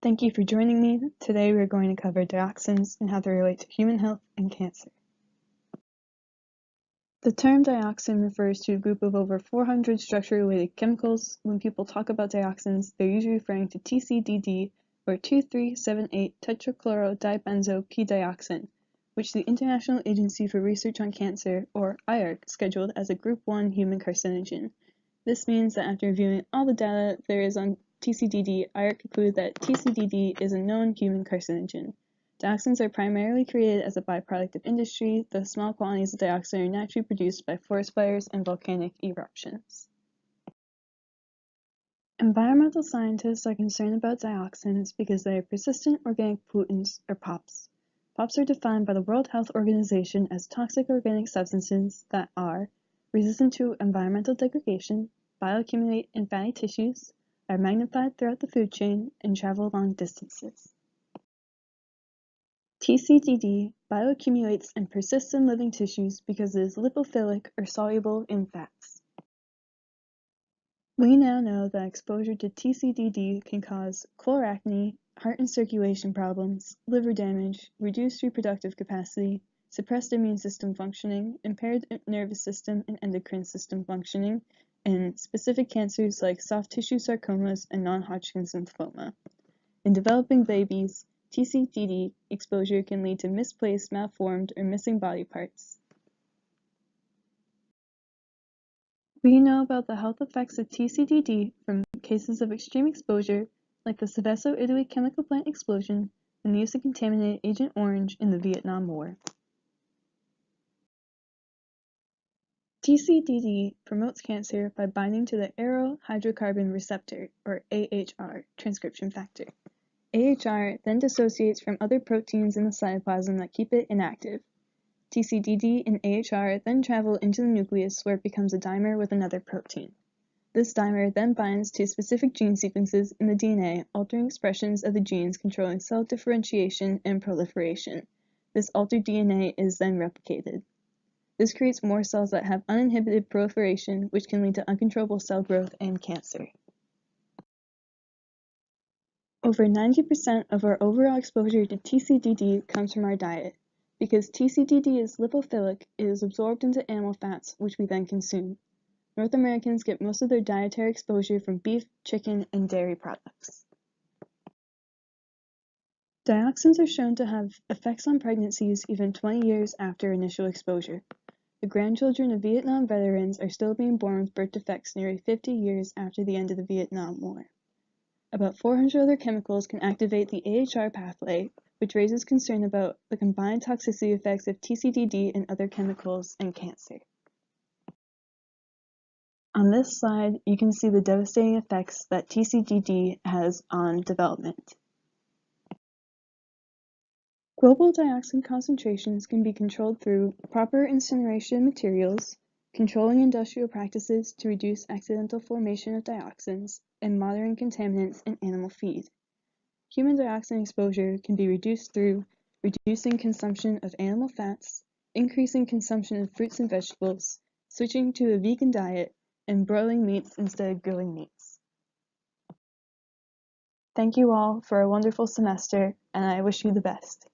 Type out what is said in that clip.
Thank you for joining me. Today we're going to cover dioxins and how they relate to human health and cancer. The term dioxin refers to a group of over 400 structure-related chemicals. When people talk about dioxins, they're usually referring to TCDD, or 2,3,7,8-tetrachlorodibenzo-P-dioxin, which the International Agency for Research on Cancer, or IARC, scheduled as a Group 1 human carcinogen. This means that after reviewing all the data there is on TCDD, IARC concluded that TCDD is a known human carcinogen. Dioxins are primarily created as a byproduct of industry, though small quantities of dioxin are naturally produced by forest fires and volcanic eruptions. Environmental scientists are concerned about dioxins because they are persistent organic pollutants, or POPs. POPs are defined by the World Health Organization as toxic organic substances that are resistant to environmental degradation, bioaccumulate in fatty tissues, are magnified throughout the food chain, and travel long distances. TCDD bioaccumulates and persists in living tissues because it is lipophilic or soluble in fats. We now know that exposure to TCDD can cause colorectal, heart and circulation problems, liver damage, reduced reproductive capacity, suppressed immune system functioning, impaired nervous system and endocrine system functioning, and specific cancers like soft tissue sarcomas and non-Hodgkin's lymphoma. In developing babies, TCDD exposure can lead to misplaced, malformed, or missing body parts. We know about the health effects of TCDD from cases of extreme exposure, like the Seveso, Italy chemical plant explosion and the use of contaminated Agent Orange in the Vietnam War. TCDD promotes cancer by binding to the aryl hydrocarbon receptor, or AHR, transcription factor. AHR then dissociates from other proteins in the cytoplasm that keep it inactive. TCDD and AHR then travel into the nucleus where it becomes a dimer with another protein. This dimer then binds to specific gene sequences in the DNA, altering expressions of the genes controlling cell differentiation and proliferation. This altered DNA is then replicated. This creates more cells that have uninhibited proliferation, which can lead to uncontrollable cell growth and cancer. Over 90% of our overall exposure to TCDD comes from our diet. Because TCDD is lipophilic, it is absorbed into animal fats, which we then consume. North Americans get most of their dietary exposure from beef, chicken, and dairy products. Dioxins are shown to have effects on pregnancies even 20 years after initial exposure. The grandchildren of Vietnam veterans are still being born with birth defects nearly 50 years after the end of the Vietnam War. About 400 other chemicals can activate the AHR pathway, which raises concern about the combined toxicity effects of TCDD and other chemicals and cancer. On this slide, you can see the devastating effects that TCDD has on development. Global dioxin concentrations can be controlled through proper incineration of materials, controlling industrial practices to reduce accidental formation of dioxins, and monitoring contaminants in animal feed. Human dioxin exposure can be reduced through reducing consumption of animal fats, increasing consumption of fruits and vegetables, switching to a vegan diet, and broiling meats instead of grilling meats. Thank you all for a wonderful semester, and I wish you the best.